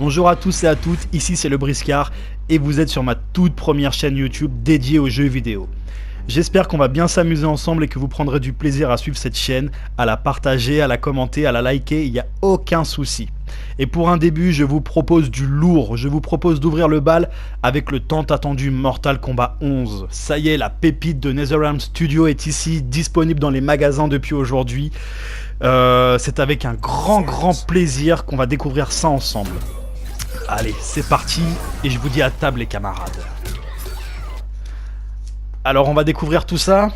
Bonjour à tous et à toutes, ici c'est le Briscard et vous êtes sur ma toute première chaîne YouTube dédiée aux jeux vidéo. J'espère qu'on va bien s'amuser ensemble et que vous prendrez du plaisir à suivre cette chaîne, à la partager, à la commenter, à la liker, il n'y a aucun souci. Et pour un début, je vous propose du lourd, je vous propose d'ouvrir le bal avec le tant attendu Mortal Kombat 11. Ça y est, la pépite de NetherRealm Studio est ici, disponible dans les magasins depuis aujourd'hui. C'est avec un grand plaisir qu'on va découvrir ça ensemble. Allez, c'est parti, et je vous dis à table les camarades. Alors on va découvrir tout ça.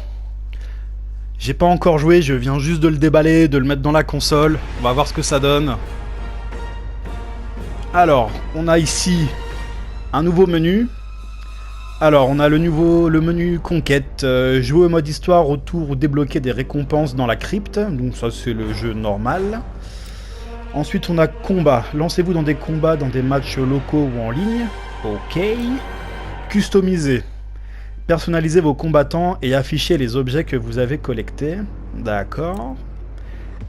J'ai pas encore joué, je viens juste de le déballer, de le mettre dans la console. On va voir ce que ça donne. Alors, on a ici un nouveau menu. Alors, on a le menu conquête, jouer au mode histoire, retour ou débloquer des récompenses dans la crypte. Donc ça c'est le jeu normal. Ensuite on a combat, lancez-vous dans des combats dans des matchs locaux ou en ligne. Ok. Customiser, personnalisez vos combattants et affichez les objets que vous avez collectés. D'accord.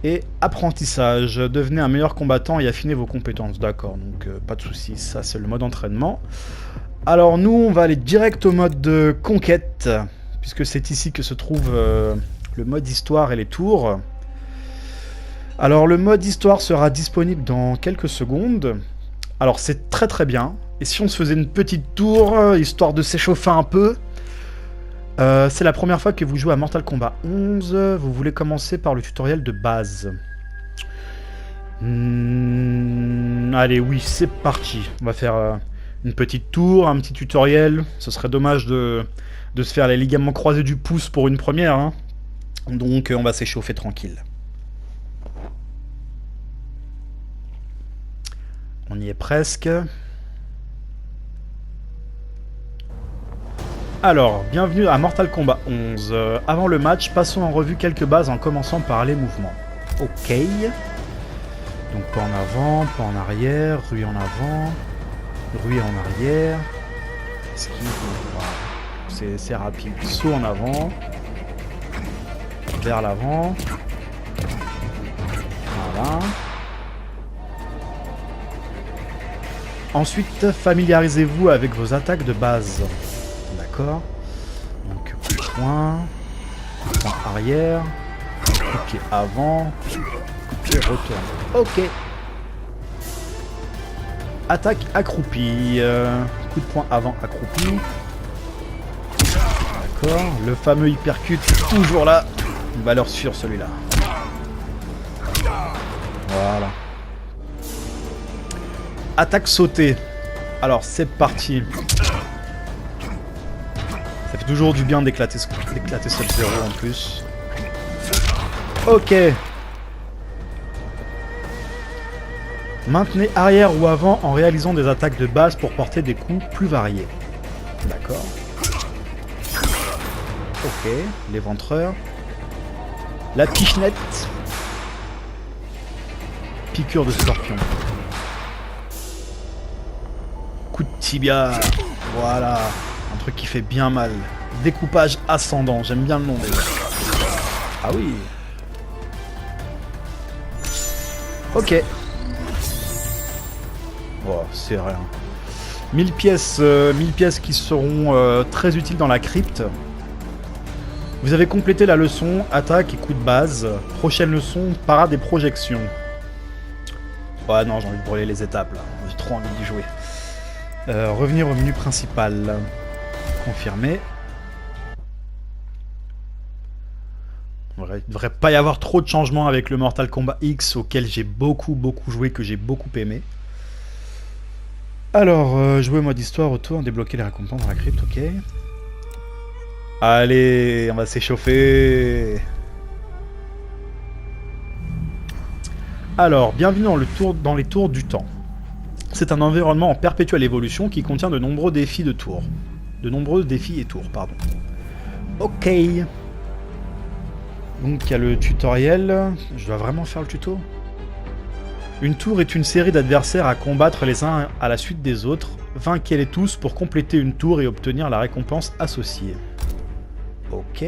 Et apprentissage, devenez un meilleur combattant et affinez vos compétences. D'accord, donc pas de soucis, ça c'est le mode entraînement. Alors nous on va aller direct au mode de conquête, puisque c'est ici que se trouve le mode histoire et les tours. Alors le mode histoire sera disponible dans quelques secondes. Alors c'est très bien. Et si on se faisait une petite tour, histoire de s'échauffer un peu. C'est la première fois que vous jouez à Mortal Kombat 11. Vous voulez commencer par le tutoriel de base. Allez, oui, c'est parti. On va faire une petite tour, un petit tutoriel. Ce serait dommage de se faire les ligaments croisés du pouce pour une première. Hein. Donc on va s'échauffer tranquille. On y est presque. Alors, bienvenue à Mortal Kombat 11. Avant le match, passons en revue quelques bases en commençant par les mouvements. Ok. Donc pas en avant, pas en arrière, ruée en avant, ruée en arrière. C'est rapide. Saut en avant. Vers l'avant. Voilà. Ensuite, familiarisez-vous avec vos attaques de base. D'accord. Donc, coup de poing arrière, coup de pied avant, coup de pied retourne. Ok. Attaque accroupie. Coup de poing avant accroupi. D'accord. Le fameux hypercut, toujours là. Une valeur sûre celui-là. Voilà. Attaque sautée. Alors c'est parti. Ça fait toujours du bien d'éclater Sub-Zero en plus. Ok. Maintenez arrière ou avant en réalisant des attaques de base pour porter des coups plus variés. D'accord. Ok. L'éventreur. La pichenette. Piqûre de scorpion. Coup de tibia. Voilà. Un truc qui fait bien mal. Découpage ascendant. J'aime bien le nom déjà. Ah oui. Ok. Oh, c'est rien. 1000 pièces qui seront très utiles dans la crypte. Vous avez complété la leçon attaque et coup de base. Prochaine leçon, parade et projection. Ouais, non, j'ai envie de brûler les étapes là. J'ai trop envie d'y jouer. Revenir au menu principal. Confirmer. Il ne devrait pas y avoir trop de changements avec le Mortal Kombat X auquel j'ai beaucoup joué, que j'ai beaucoup aimé. Alors, jouer au mode histoire, retour, débloquer les récompenses dans la crypte, ok. Allez, on va s'échauffer. Alors, bienvenue dans les tours du temps. C'est un environnement en perpétuelle évolution qui contient de nombreux défis de tours. De nombreux défis et tours, pardon. Ok. Donc il y a le tutoriel. Je dois vraiment faire le tuto? Une tour est une série d'adversaires à combattre les uns à la suite des autres. Vainquez-les tous pour compléter une tour et obtenir la récompense associée. Ok,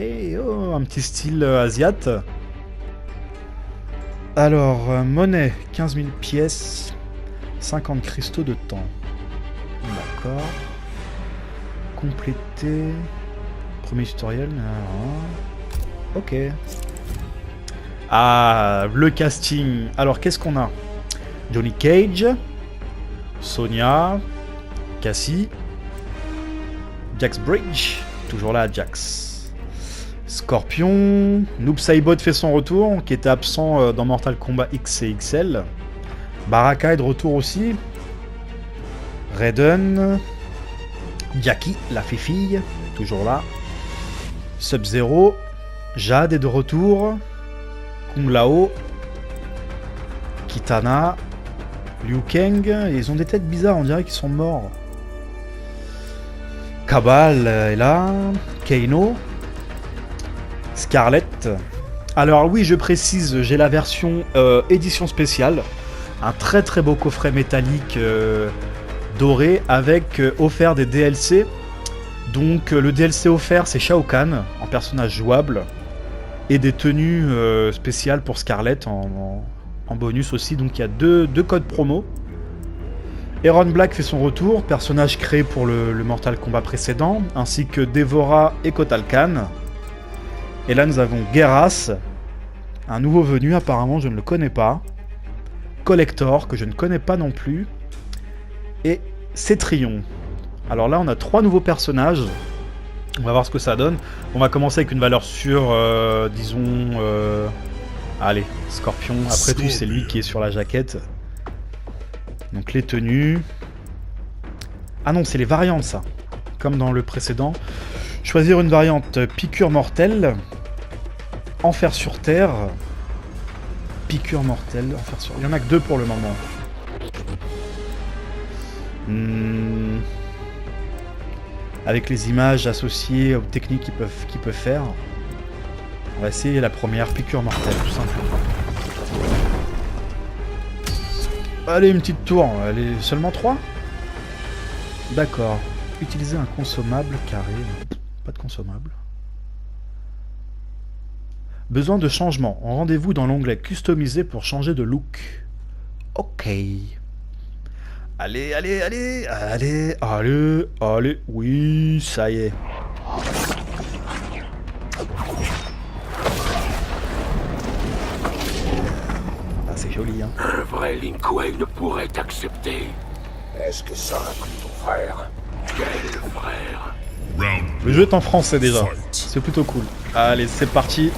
oh, un petit style asiate. Alors, monnaie, 15 000 pièces. 50 cristaux de temps. D'accord. Compléter. Premier tutoriel. Ok. Ah, le casting. Alors, qu'est-ce qu'on a? Johnny Cage, Sonia, Cassie, Jax Bridge, toujours là, Jax. Scorpion, Noob Saibot fait son retour, qui était absent dans Mortal Kombat X et XL. Baraka est de retour aussi. Raiden, Jackie, la fille, toujours là. Sub-Zero, Jade est de retour. Kung Lao, Kitana, Liu Kang, ils ont des têtes bizarres, on dirait qu'ils sont morts. Kabal est là, Kano, Scarlett. Alors oui, je précise, j'ai la version édition spéciale, un très très beau coffret métallique doré avec offert des DLC. Donc le DLC offert c'est Shao Kahn en personnage jouable et des tenues spéciales pour Scarlett en bonus aussi. Donc il y a deux codes promo. Aaron Black fait son retour, personnage créé pour le Mortal Kombat précédent, ainsi que Devora et Kotal Kahn. Et là nous avons Geras, un nouveau venu apparemment, je ne le connais pas. Collector, que je ne connais pas non plus. Et Cetrion. Alors là on a 3 nouveaux personnages. On va voir ce que ça donne. On va commencer avec une valeur sûre, disons... Allez, Scorpion. Après tout, c'est lui qui est sur la jaquette. Donc les tenues... Ah non, c'est les variantes, ça. Comme dans le précédent. Choisir une variante piqûre mortelle. Enfer sur terre. Piqûre mortelle. Enfer sur... Il y en a que 2 pour le moment. Avec les images associées aux techniques qu'ils peuvent faire. On va essayer la première, piqûre mortelle, tout simplement. Allez, une petite tour. Allez, seulement 3 ? D'accord. Utiliser un consommable carré. Pas de consommable. Besoin de changement. Rendez-vous dans l'onglet customiser pour changer de look. Ok. Allez, allez, allez, allez, allez, allez, oui, ça y est. Ah, c'est joli, hein. Un vrai Lin Kuei ne pourrait accepter. Est-ce que ça inclut ton frère? Quel frère? Le jeu est en français déjà, c'est plutôt cool. Allez, c'est parti.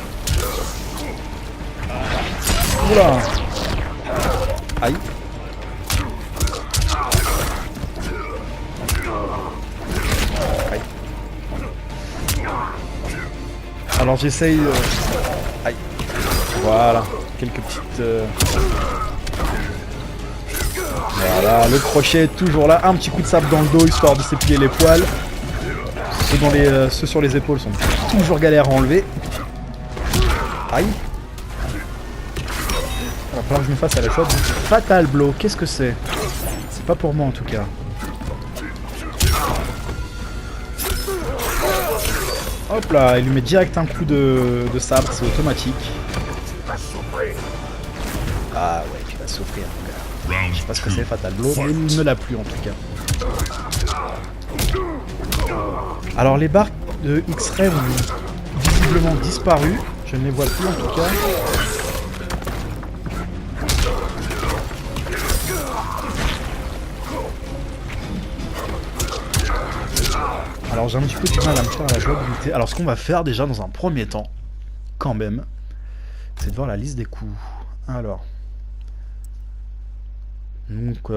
Oula. Aïe. Alors j'essaye... Aïe. Voilà. Quelques petites... Voilà, le crochet est toujours là. Un petit coup de sable dans le dos, histoire de s'épiler les poils. Ceux sur les épaules sont toujours galères à enlever. Aïe. Il va falloir que je me fasse à la fois. Fatal Blow, qu'est-ce que c'est? C'est pas pour moi en tout cas. Hop là, il lui met direct un coup de sabre, c'est automatique. Ah ouais, tu vas souffrir. Je sais pas ce que c'est Fatal Blow, mais il ne l'a plus en tout cas. Alors les barres de X-Ray ont visiblement disparu. Je ne les vois plus en tout cas. Alors j'ai un petit peu du mal à me faire la jouabilité. Alors ce qu'on va faire déjà dans un premier temps, quand même, c'est de voir la liste des coups. Alors... Donc,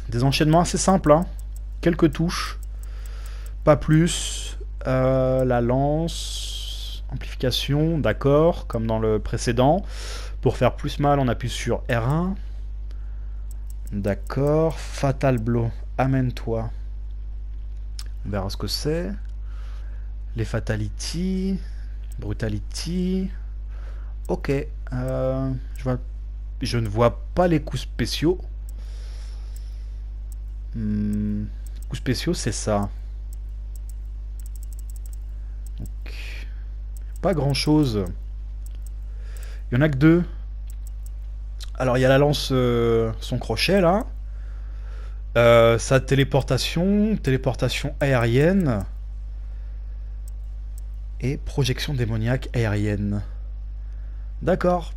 des enchaînements assez simples, hein. Quelques touches, pas plus. La lance, amplification, d'accord, comme dans le précédent. Pour faire plus mal, on appuie sur R1. D'accord, Fatal Blow, amène-toi. On verra ce que c'est. Les Fatality, Brutality. Ok, je ne vois pas les coups spéciaux. Coups spéciaux, c'est ça. Donc, pas grand chose. Il y en a que 2. Alors il y a la lance, son crochet là. Sa téléportation aérienne et projection démoniaque aérienne. D'accord.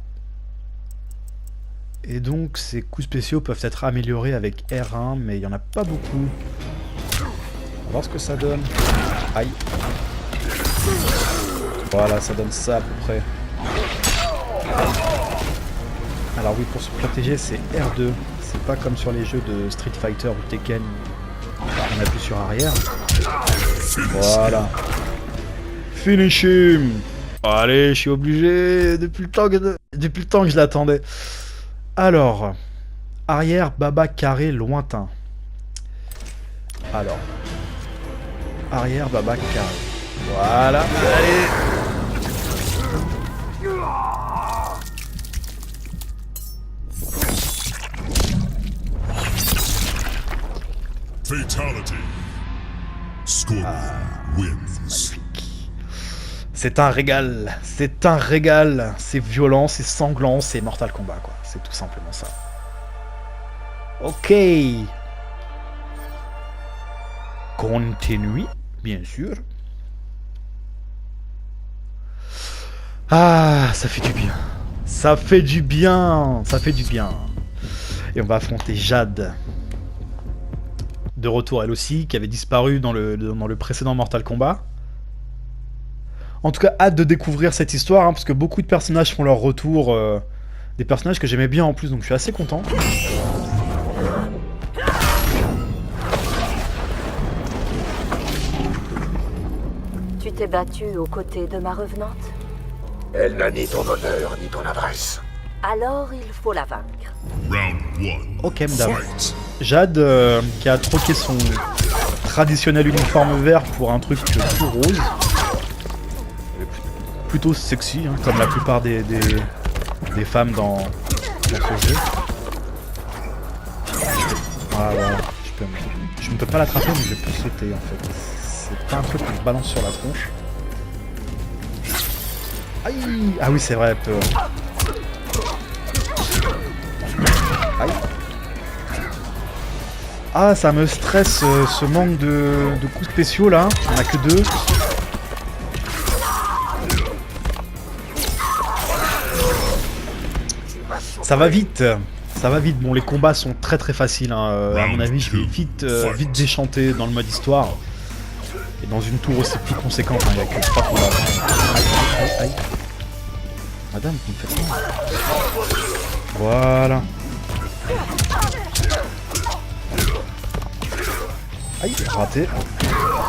Et donc ses coups spéciaux peuvent être améliorés avec R1, mais il n'y en a pas beaucoup. On va voir ce que ça donne. Aïe. Voilà, ça donne ça à peu près. Alors oui, pour se protéger, c'est R2. C'est pas comme sur les jeux de Street Fighter ou Tekken. On appuie sur arrière. Voilà. Finish him. Allez, je suis obligé depuis le temps que je l'attendais. Alors, arrière, baba carré lointain. Alors, arrière, baba carré. Voilà, allez. Fatality. Scorpion wins. C'est un régal, c'est un régal. C'est violent, c'est sanglant, c'est Mortal Kombat, quoi. C'est tout simplement ça. Ok. Continue, bien sûr. Ah, ça fait du bien. Ça fait du bien. Ça fait du bien. Et on va affronter Jade. De retour elle aussi, qui avait disparu dans le précédent Mortal Kombat. En tout cas, hâte de découvrir cette histoire, hein, parce que beaucoup de personnages font leur retour. Des personnages que j'aimais bien en plus, donc je suis assez content. Tu t'es battu aux côtés de ma revenante? Elle n'a ni ton honneur, ni ton adresse. Alors il faut la vaincre. Round 1. Ok, madame. Jade, qui a troqué son traditionnel uniforme vert pour un truc tout rose. Plutôt sexy, hein, comme la plupart des femmes dans ce jeu. Ah voilà, je ne peux pas l'attraper, mais je peux sauter en fait. C'est pas un truc qui se balance sur la tronche. Aïe. Ah oui, c'est vrai, elle peut... Aïe. Ah, ça me stresse ce manque de coups spéciaux là. On a que 2. Ça va vite. Ça va vite. Bon, les combats sont très très faciles. Hein. À mon avis, je vais vite déchanter dans le mode histoire. Et dans une tour aussi plus conséquente. Il n'y a que 3 combats. Aïe, aïe, aïe. Madame, vous me faites ça. Voilà. Aïe, raté.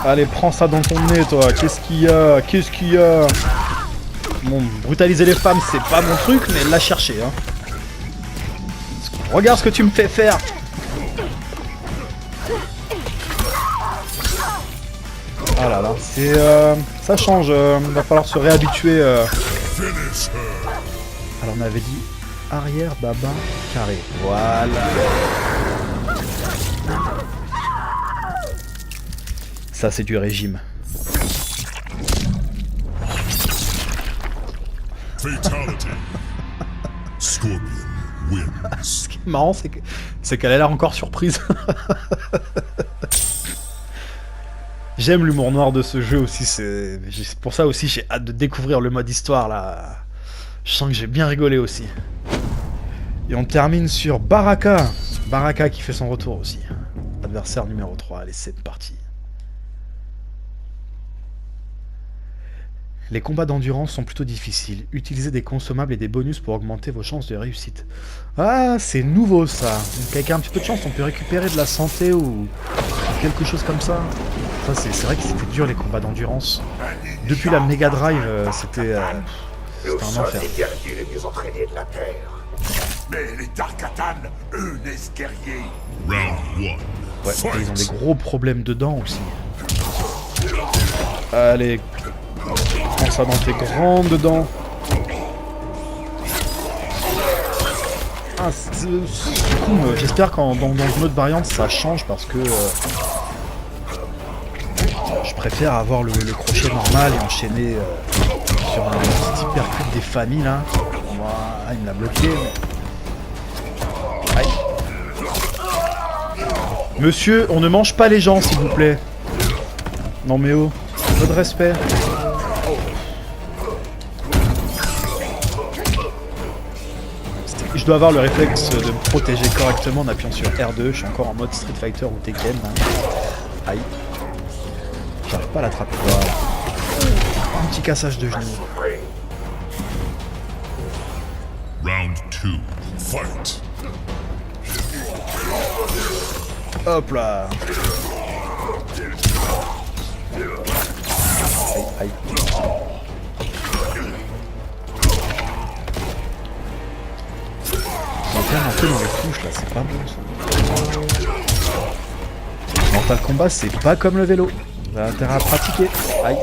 Allez, prends ça dans ton nez, toi. Qu'est-ce qu'il y a? Qu'est-ce qu'il y a? Bon, brutaliser les femmes, c'est pas mon truc, mais la chercher, hein. Regarde ce que tu me fais faire. Ah là là, c'est... ça change, va falloir se réhabituer. Alors on avait dit arrière, baba, carré. Voilà. Ça c'est du régime. Fatality. Scorpion wins. Ce qui est marrant, c'est qu'elle a l'air encore surprise. J'aime l'humour noir de ce jeu aussi. C'est pour ça aussi j'ai hâte de découvrir le mode histoire là. Je sens que j'ai bien rigolé aussi. Et on termine sur Baraka. Baraka qui fait son retour aussi. Adversaire numéro 3. Allez, c'est parti. Les combats d'endurance sont plutôt difficiles. Utilisez des consommables et des bonus pour augmenter vos chances de réussite. Ah, c'est nouveau ça. Donc avec un petit peu de chance, on peut récupérer de la santé ou quelque chose comme ça. Ça, c'est vrai que c'était dur les combats d'endurance. Depuis la Mega Drive, c'était un enfer. Les guerriers les mieux entraînés de la Terre. Mais les Darkatan, eux, naissent guerriers. Round 1. Ouais, et ils ont des gros problèmes dedans aussi. Allez, prends ça dans tes grandes dents. Ah, du coup, j'espère qu'en dans une autre variante ça change parce que je préfère avoir le crochet normal et enchaîner sur un petit hypercute des familles là. Voilà, il me l'a bloqué. Mais... Aïe. Monsieur, on ne mange pas les gens, s'il vous plaît. Non mais oh, un peu de respect. Je dois avoir le réflexe de me protéger correctement en appuyant sur R2. Je suis encore en mode Street Fighter ou Tekken. Aïe. J'arrive pas à l'attraper. Voilà. Un petit cassage de genoux. Round 2. Fight. Hop là. Aïe, aïe. On va faire un peu dans les touches là, c'est pas bon ça. Mortal Kombat c'est pas comme le vélo. On a intérêt à pratiquer. Aïe.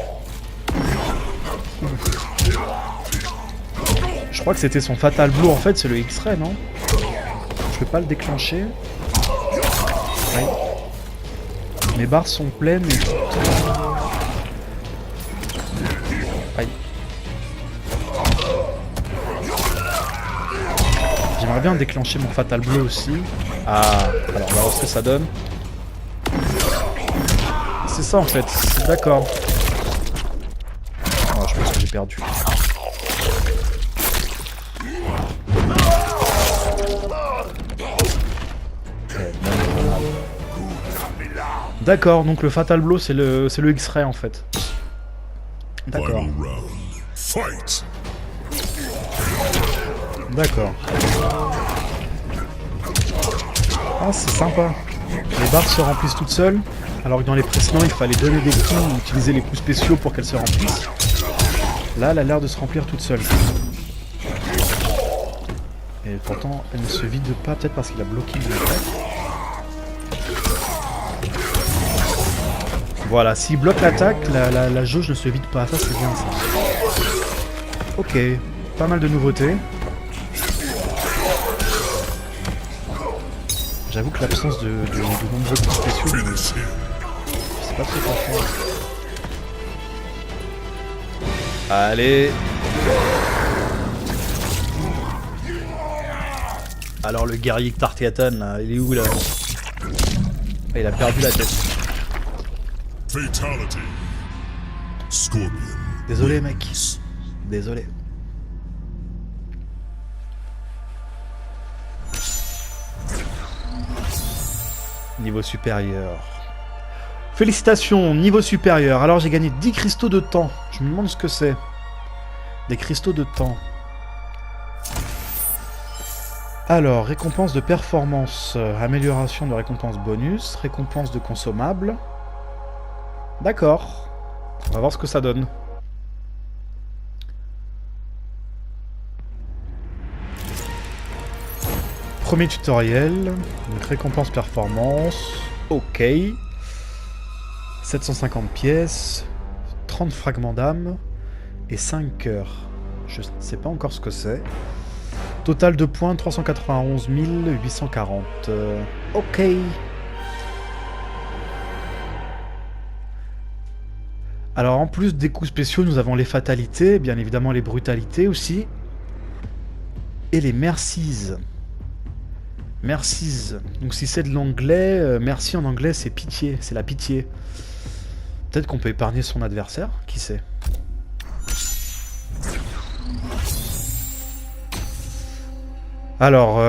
Je crois que c'était son Fatal Blow en fait, c'est le X-Ray, non? Je peux pas le déclencher. Aïe. Mes barres sont pleines et... Aïe. J'aimerais bien déclencher mon Fatal Blow aussi. Ah, alors on va voir ce que ça donne. C'est ça en fait, d'accord. Oh, je pense que j'ai perdu. D'accord, donc le Fatal Blow c'est le X-Ray en fait. D'accord. D'accord. Ah c'est sympa. Les barres se remplissent toutes seules, alors que dans les précédents il fallait donner des coups ou utiliser les coups spéciaux pour qu'elles se remplissent. Là elle a l'air de se remplir toute seule. Et pourtant elle ne se vide pas, peut-être parce qu'il a bloqué une attaque. Voilà, s'il bloque l'attaque, la jauge ne se vide pas. Ça, c'est bien, ça. Ok, pas mal de nouveautés. J'avoue que l'absence de nombreux coups spéciaux, c'est pas très fort. Allez. Alors, le guerrier Tartiatan, là, il est où, là? Ah, il a perdu la tête. Fatality. Scorpion. Désolé mec. Désolé. Niveau supérieur. Félicitations, niveau supérieur. Alors j'ai gagné 10 cristaux de temps. Je me demande ce que c'est. Des cristaux de temps. Alors, récompense de performance. Amélioration de récompense bonus. Récompense de consommable. D'accord. On va voir ce que ça donne. Premier tutoriel. Donc récompense performance. Ok. 750 pièces. 30 fragments d'âme. Et 5 cœurs. Je ne sais pas encore ce que c'est. Total de points 391 840. Ok. Alors en plus des coups spéciaux, nous avons les fatalités, bien évidemment les brutalités aussi. Et les mercies. Mercies. Donc si c'est de l'anglais, merci en anglais c'est pitié, c'est la pitié. Peut-être qu'on peut épargner son adversaire, qui sait. Alors,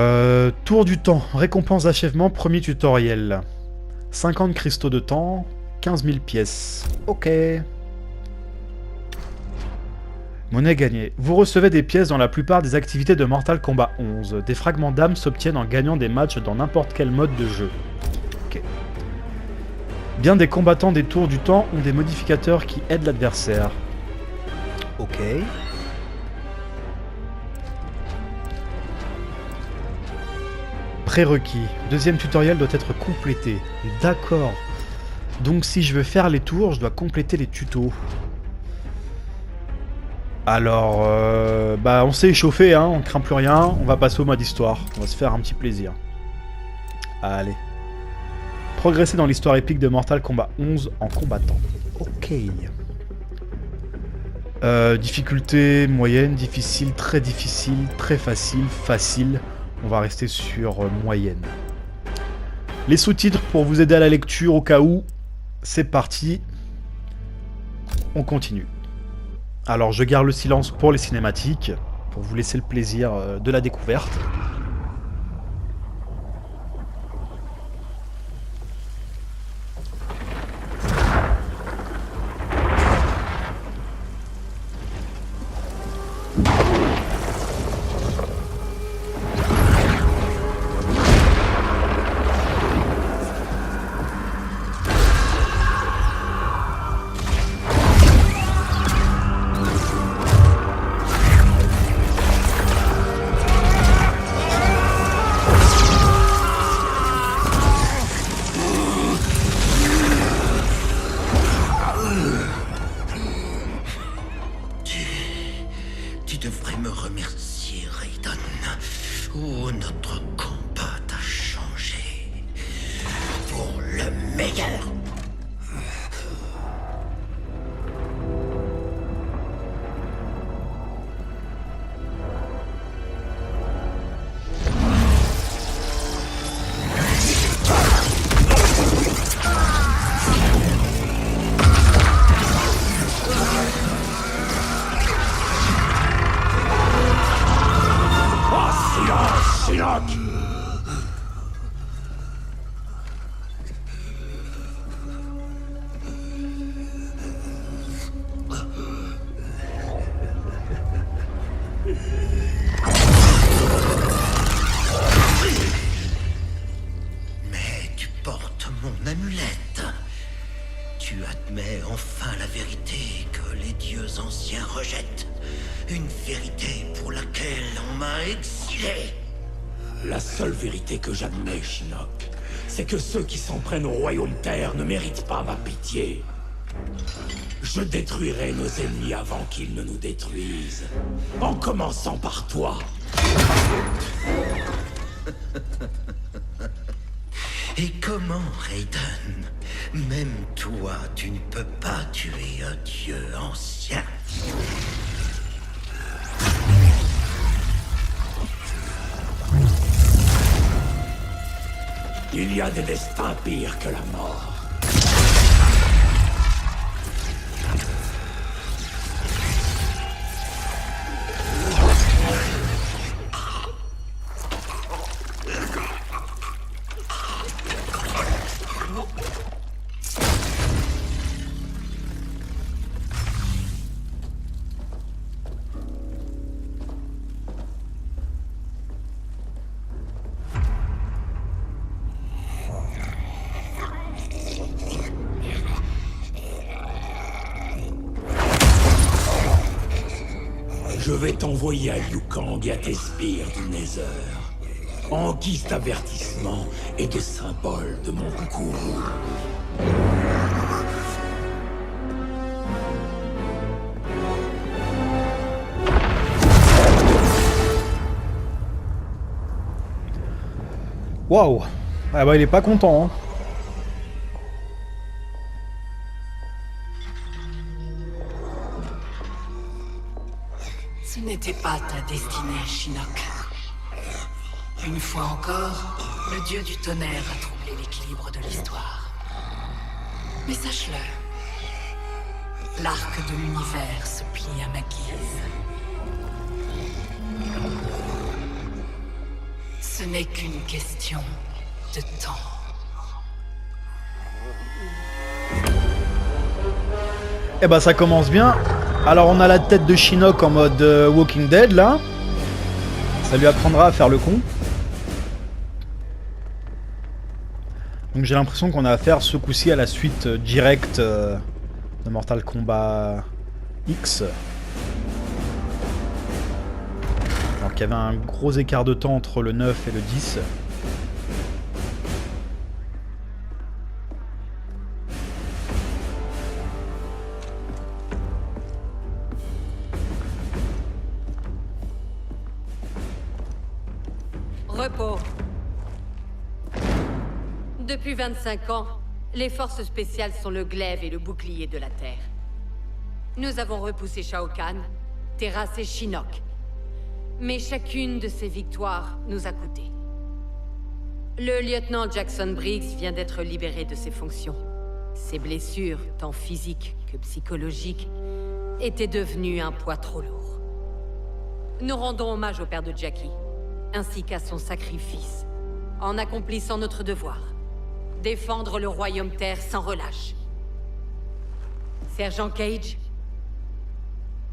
tour du temps, récompense d'achèvement, premier tutoriel. 50 cristaux de temps, 15 000 pièces. Ok. Monnaie gagnée. Vous recevez des pièces dans la plupart des activités de Mortal Kombat 11. Des fragments d'âme s'obtiennent en gagnant des matchs dans n'importe quel mode de jeu. Ok. Bien des combattants des tours du temps ont des modificateurs qui aident l'adversaire. Ok. Prérequis. Deuxième tutoriel doit être complété. D'accord. Donc si je veux faire les tours, je dois compléter les tutos. Alors, bah on s'est échauffé, hein, on craint plus rien, on va passer au mode histoire, on va se faire un petit plaisir. Allez. Progresser dans l'histoire épique de Mortal Kombat 11 en combattant. Ok. Difficulté moyenne, difficile, très facile, facile. On va rester sur moyenne. Les sous-titres pour vous aider à la lecture au cas où. C'est parti. On continue. Alors je garde le silence pour les cinématiques, pour vous laisser le plaisir de la découverte. Tu devrais me remercier, Raiden. Oh, notre combat t'a changé. Pour le meilleur. Shinnok! Mais tu portes mon amulette. Tu admets enfin la vérité que les dieux anciens rejettent. Une vérité pour laquelle on m'a exilé. La seule vérité que j'admets, Shinnok, c'est que ceux qui s'en prennent au royaume terre ne méritent pas ma pitié. Je détruirai nos ennemis avant qu'ils ne nous détruisent. En commençant par toi. Et comment, Raiden? Même toi, tu ne peux pas tuer un dieu ancien. Il y a des destins pires que la mort. Je vais t'envoyer à Liu Kang et à tes sbires du Nether, en guise d'avertissement et de symbole de mon gourou. Waouh. Ah bah il est pas content, hein. Ce n'était pas ta destinée, Shinnok. Une fois encore, le dieu du tonnerre a troublé l'équilibre de l'histoire. Mais sache-le, l'arc de l'univers se plie à ma guise. Ce n'est qu'une question de temps. Eh bah ça commence bien. Alors on a la tête de Shinnok en mode Walking Dead là. Ça lui apprendra à faire le con. Donc j'ai l'impression qu'on a affaire ce coup-ci à la suite directe de Mortal Kombat X. Alors qu'il y avait un gros écart de temps entre le 9 et le 10. Repos. Depuis 25 ans, les forces spéciales sont le glaive et le bouclier de la Terre. Nous avons repoussé Shao Kahn, terrassé Shinnok. Mais chacune de ces victoires nous a coûté. Le lieutenant Jackson Briggs vient d'être libéré de ses fonctions. Ses blessures, tant physiques que psychologiques, étaient devenues un poids trop lourd. Nous rendons hommage au père de Jackie, ainsi qu'à son sacrifice, en accomplissant notre devoir. Défendre le Royaume Terre sans relâche. Sergent Cage,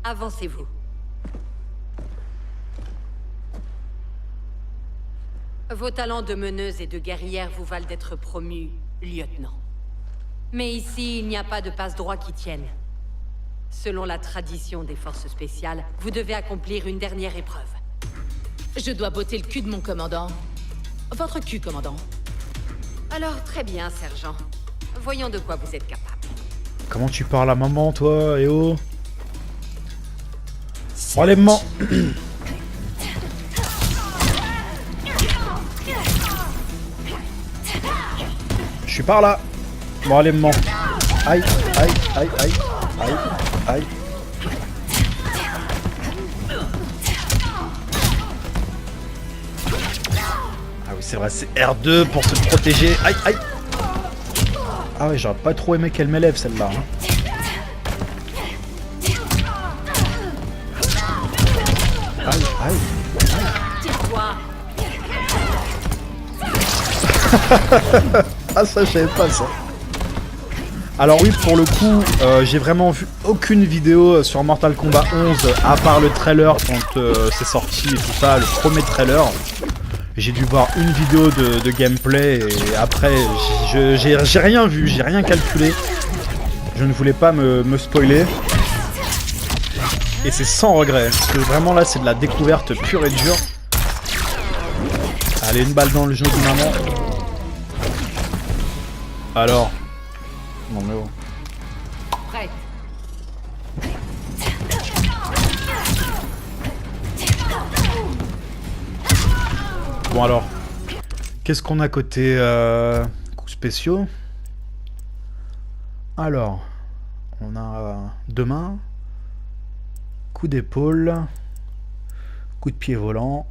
avancez-vous. Vos talents de meneuse et de guerrière vous valent d'être promu lieutenant. Mais ici, il n'y a pas de passe-droit qui tienne. Selon la tradition des forces spéciales, vous devez accomplir une dernière épreuve. Je dois botter le cul de mon commandant. Votre cul, commandant. Alors, très bien, sergent. Voyons de quoi vous êtes capable. Comment tu parles à maman, toi, eh oh? Enlèvement. Je suis par là. Bon, enlèvement. Aïe, aïe, aïe, aïe, aïe, aïe. Ah oui, c'est vrai, c'est R2 pour se protéger. Aïe, aïe. Ah ouais, j'aurais pas trop aimé qu'elle m'élève celle-là. Hein. Aïe, aïe. Ah ça, je savais pas ça. Alors oui, pour le coup, j'ai vraiment vu aucune vidéo sur Mortal Kombat 11 à part le trailer quand c'est sorti et tout ça, le premier trailer. J'ai dû voir une vidéo de gameplay et après j'ai rien vu, j'ai rien calculé. Je ne voulais pas me spoiler. Et c'est sans regret, parce que vraiment là c'est de la découverte pure et dure. Allez, une balle dans le genou de maman. Alors. Non mais bon. Prête. Bon alors. Qu'est-ce qu'on a côté coups spéciaux? Alors. On a deux mains. Coup d'épaule. Coup de pied volant.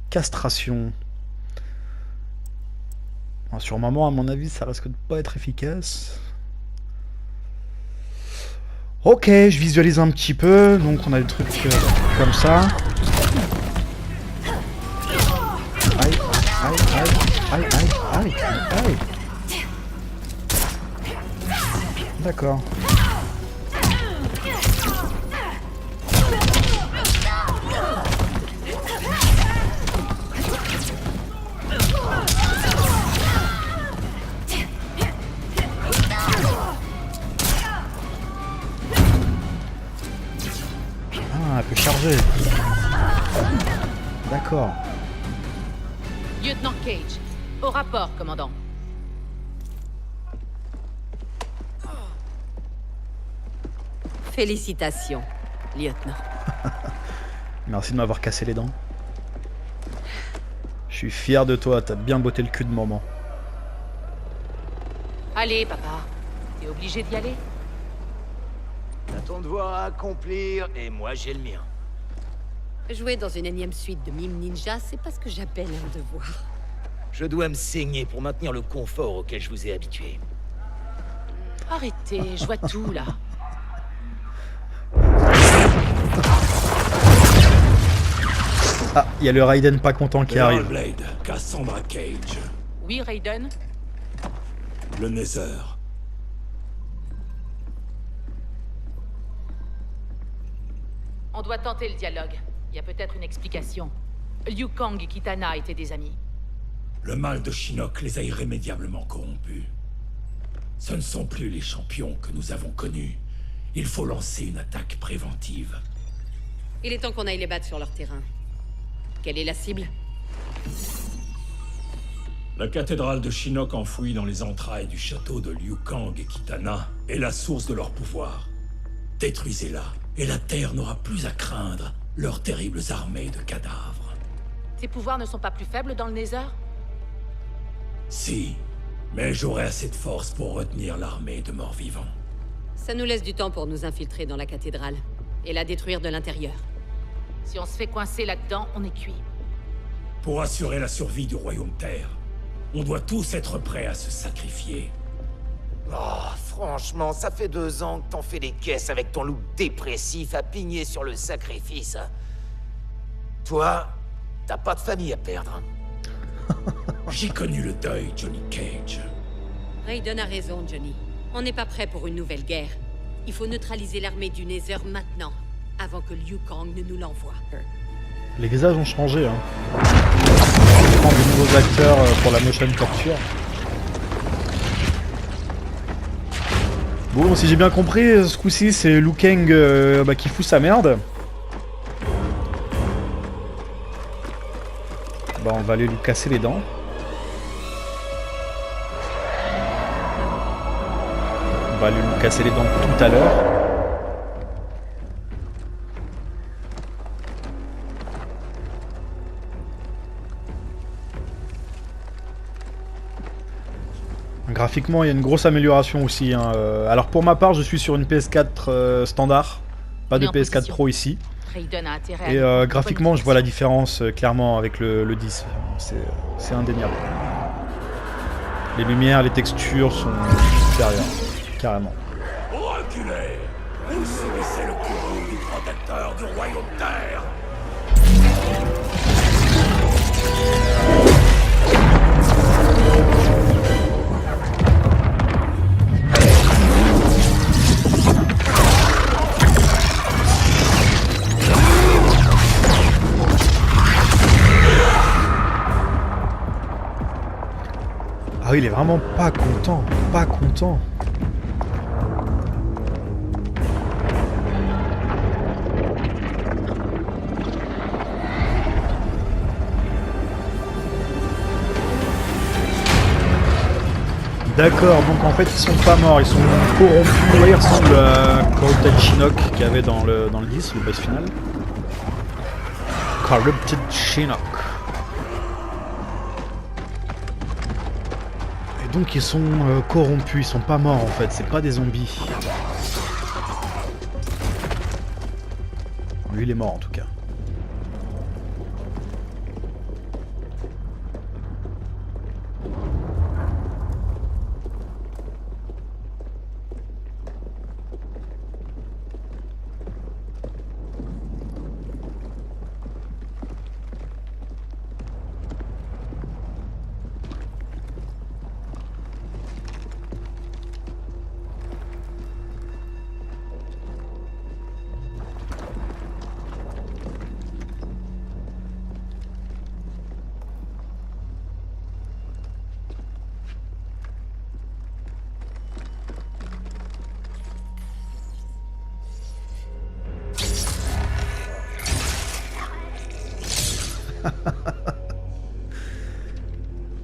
Castration. Sur maman, à mon avis, ça risque de pas être efficace. Ok, je visualise un petit peu. Donc, on a des trucs comme ça. Aïe, aïe, aïe, aïe, aïe, aïe, aïe. D'accord. Elle peut charger. D'accord. Lieutenant Cage, au rapport, commandant. Félicitations, lieutenant. Merci de m'avoir cassé les dents. Je suis fier de toi, t'as bien botté le cul de maman. Allez, papa. T'es obligé d'y aller? T'as ton devoir à accomplir, et moi j'ai le mien. Jouer dans une énième suite de Mime Ninja, c'est pas ce que j'appelle un devoir. Je dois me saigner pour maintenir le confort auquel je vous ai habitué. Arrêtez, je vois tout, là. Ah, il y a le Raiden pas content qui arrive. Blade, Cassandra Cage. Oui, Raiden? Le Nether. On doit tenter le dialogue. Il y a peut-être une explication. Liu Kang et Kitana étaient des amis. Le mal de Shinnok les a irrémédiablement corrompus. Ce ne sont plus les champions que nous avons connus. Il faut lancer une attaque préventive. Il est temps qu'on aille les battre sur leur terrain. Quelle est la cible? La cathédrale de Shinnok enfouie dans les entrailles du château de Liu Kang et Kitana est la source de leur pouvoir. Détruisez-la, et la Terre n'aura plus à craindre leurs terribles armées de cadavres. Tes pouvoirs ne sont pas plus faibles dans le Nether? Si, mais j'aurai assez de force pour retenir l'armée de morts-vivants. Ça nous laisse du temps pour nous infiltrer dans la cathédrale et la détruire de l'intérieur. Si on se fait coincer là-dedans, on est cuit. Pour assurer la survie du Royaume Terre, On doit tous être prêts à se sacrifier. Oh, franchement, ça fait 2 ans que t'en fais des caisses avec ton look dépressif à pigner sur le sacrifice. Toi, t'as pas de famille à perdre. J'ai connu le deuil, Johnny Cage. Raiden a raison, Johnny. On n'est pas prêt pour une nouvelle guerre. Il faut neutraliser l'armée du Nether maintenant, avant que Liu Kang ne nous l'envoie. Les visages ont changé, hein. On prend de nouveaux acteurs pour la motion capture. Bon, si j'ai bien compris, ce coup-ci, c'est Liu Kang qui fout sa merde. Bah, on va aller lui casser les dents. On va aller lui casser les dents tout à l'heure. Graphiquement, il y a une grosse amélioration aussi, hein. Alors pour ma part, je suis sur une PS4 standard, pas de PS4 Pro ici. Et graphiquement, je vois la différence clairement avec le 10. C'est indéniable. Les lumières, les textures sont supérieures, carrément. Reculez! Vous subissez le courroux du protecteur du royaume terre! Ah oui, il est vraiment pas content, pas content. D'accord, donc en fait ils sont pas morts, ils sont corrompus, ils ressemblent à Corrupted Shinnok qu'il y avait dans le 10, le boss final. Corrupted Shinnok. Et donc ils sont corrompus, ils sont pas morts en fait, c'est pas des zombies. Lui il est mort en tout cas.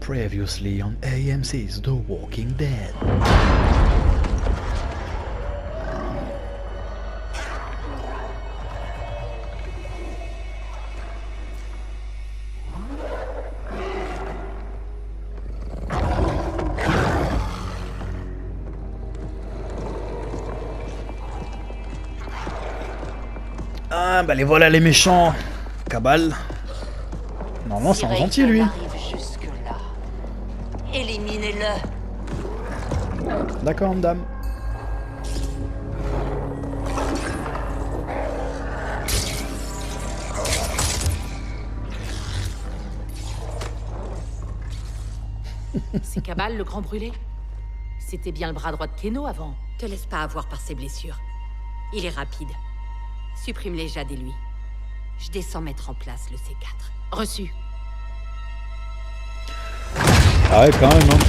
Previously on AMC's The Walking Dead. Ah bah les voilà les méchants. Cabal. Normalement c'est un gentil lui. Éliminez-le. D'accord madame. C'est Cabal, le grand brûlé? C'était bien le bras droit de Keno avant. Te laisse pas avoir par ses blessures. Il est rapide. Supprime les jades et lui. Je descends mettre en place le C4. Reçu. Ah ouais, quand même, hein.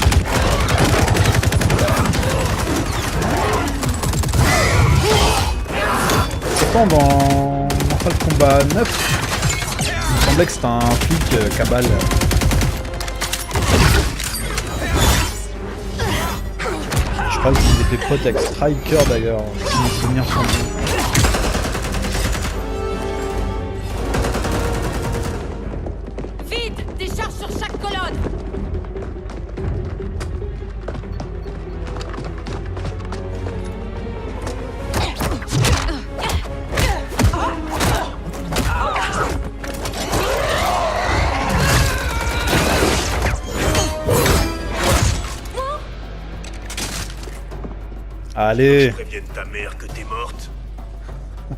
Pourtant, dans Mortal Kombat 9, il me semblait que c'était un flic Cabal. Je crois qu'ils étaient potes avec Striker d'ailleurs, si mes souvenirs sont bons. Vite! Décharge sur chaque colonne! Allez. Je prévienne ta mère que t'es morte.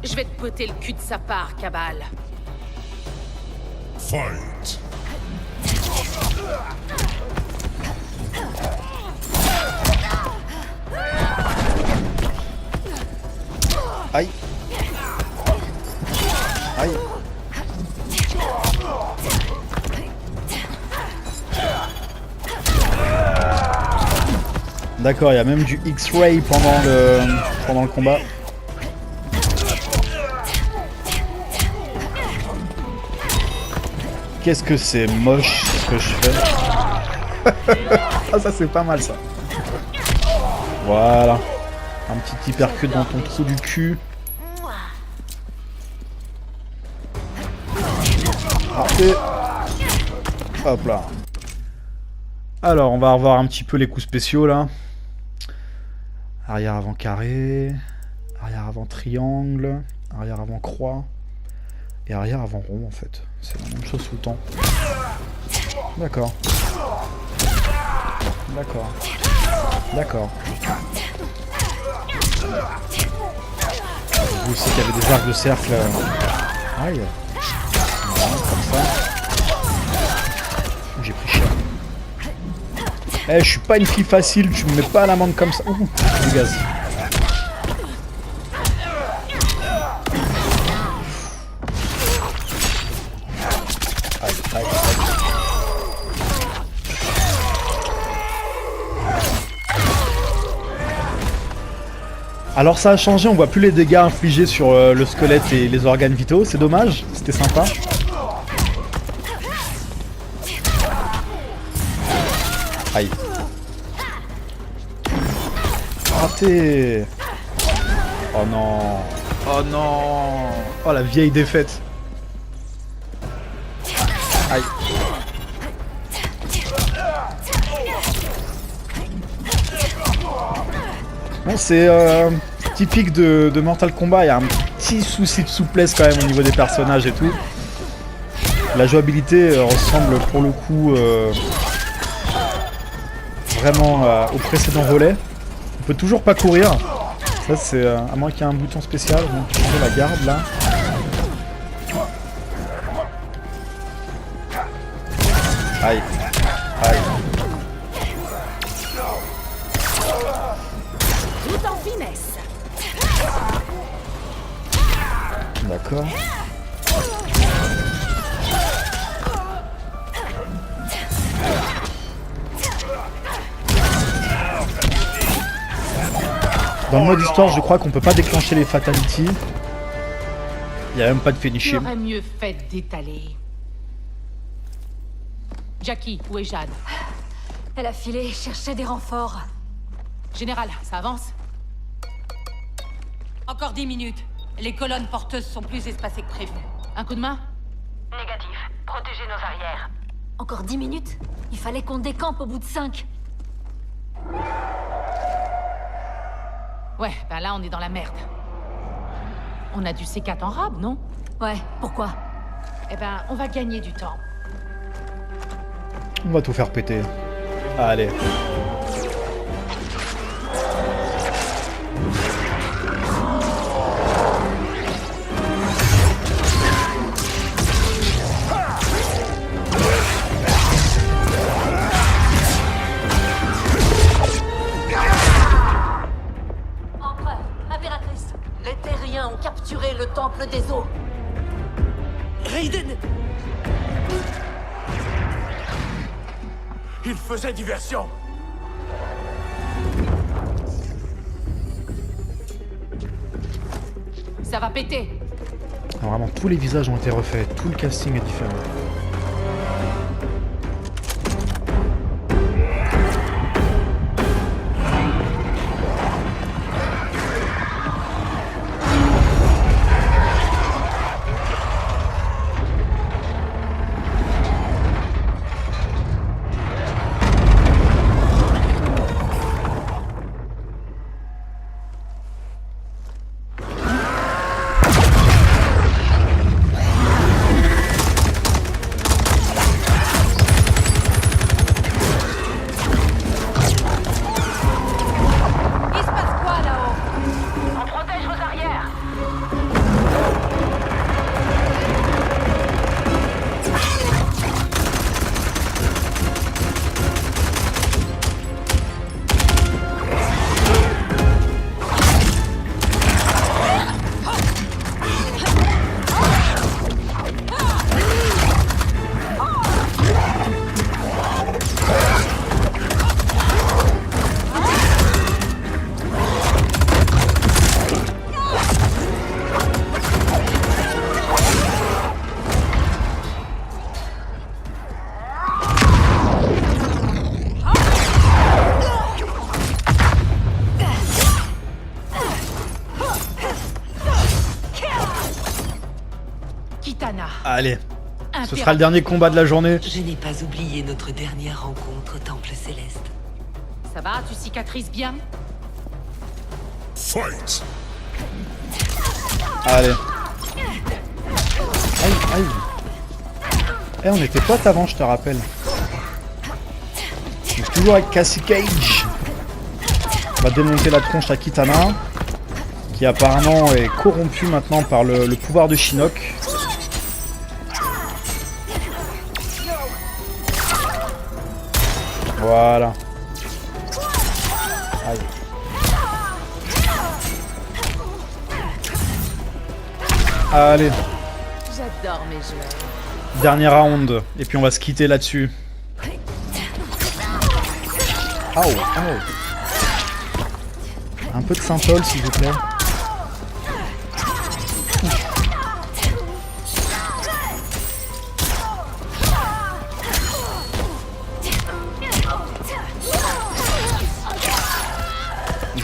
Je vais te botter le cul de sa part, Cabal. Fight. Aïe. Aïe. D'accord, il y a même du X-Ray pendant le combat. Qu'est-ce que c'est moche ce que je fais. Ah ça c'est pas mal ça. Voilà. Un petit hypercut dans ton trou du cul. Parfait. Hop là. Alors on va revoir un petit peu les coups spéciaux là. Arrière avant carré. Arrière avant triangle. Arrière avant croix. Et arrière avant rond en fait. C'est la même chose tout le temps. D'accord. D'accord. D'accord. Vous aussi qu'il y avait des arcs de cercle. Aïe. Voilà, comme ça. J'ai pris cher. Eh, je suis pas une fille facile, tu me mets pas à l'amende comme ça. Ouh, du gaz. Aïe, aïe, aïe. Alors ça a changé, on voit plus les dégâts infligés sur le squelette et les organes vitaux, c'est dommage, c'était sympa. Aïe. Raté. Oh non. Oh non. Oh la vieille défaite. Aïe. Bon, c'est typique de Mortal Kombat, il y a un petit souci de souplesse quand même au niveau des personnages et tout. La jouabilité ressemble pour le coup vraiment au précédent volet. On peut toujours pas courir. Ça c'est à moins qu'il y ait un bouton spécial. Donc je la garde là. Aïe. Aïe. Tout en finesse. D'accord. Dans le mode histoire, je crois qu'on peut pas déclencher les fatalities. Il y a même pas de finishing. J'aurais mieux fait d'étaler. Jackie, où est Jade? Elle a filé, cherchait des renforts. Général, ça avance? Encore 10 minutes. Les colonnes porteuses sont plus espacées que prévu. Un coup de main? Négatif. Protégez nos arrières. Encore 10 minutes? Il fallait qu'on décampe au bout de 5. Ouais, ben là on est dans la merde. On a du C4 en rab, non? Ouais, pourquoi? Eh ben, on va gagner du temps. On va tout faire péter. Allez. Empereur, impératrice, les terriens ont capturé le temple des eaux. Raiden! Il faisait diversion. Ça va péter. Vraiment, tous les visages ont été refaits, tout le casting est différent. Kitana. Allez, ce sera le dernier combat de la journée. Je n'ai pas oublié notre dernière rencontre au Temple Céleste. Ça va, tu cicatrises bien? Fight! Allez. Aïe, aïe. Eh, on était potes avant, je te rappelle. Je suis toujours avec Cassie Cage. On va démonter la tronche à Kitana, qui apparemment est corrompu maintenant par le pouvoir de Shinnok. Voilà. Aïe. Allez. J'adore mes jeux. Dernier round, et puis on va se quitter là-dessus. Aouh, aouh. Un peu de Saint-Paul, s'il vous plaît.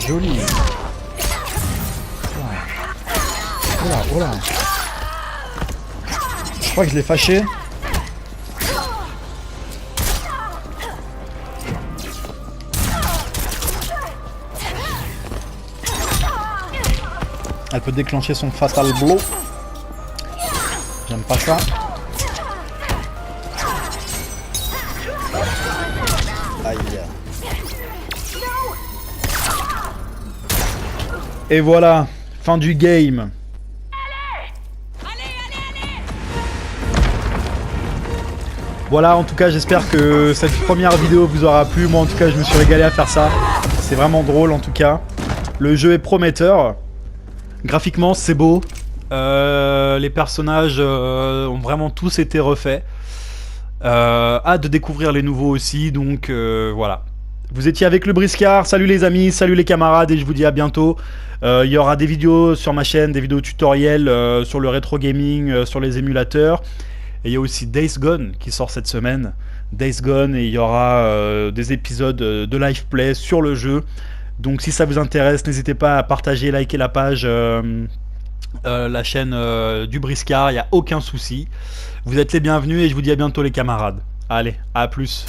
Joli. Oh là, oh là. Je crois que je l'ai fâché. Elle peut déclencher son Fatal Blow. J'aime pas ça. Aïe. Et voilà, fin du game. Voilà, en tout cas, j'espère que cette première vidéo vous aura plu. Moi, en tout cas, je me suis régalé à faire ça. C'est vraiment drôle, en tout cas. Le jeu est prometteur. Graphiquement, c'est beau. Les personnages ont vraiment tous été refaits. Hâte de découvrir les nouveaux aussi. Donc, voilà. Vous étiez avec le Briscard. Salut les amis, salut les camarades. Et je vous dis à bientôt. Il y aura des vidéos sur ma chaîne, des vidéos tutoriels sur le rétro gaming, sur les émulateurs. Et il y a aussi Days Gone qui sort cette semaine. Days Gone, et il y aura des épisodes de live play sur le jeu. Donc si ça vous intéresse, n'hésitez pas à partager, liker la page, la chaîne du Briscard, il n'y a aucun souci. Vous êtes les bienvenus et je vous dis à bientôt les camarades. Allez, à plus.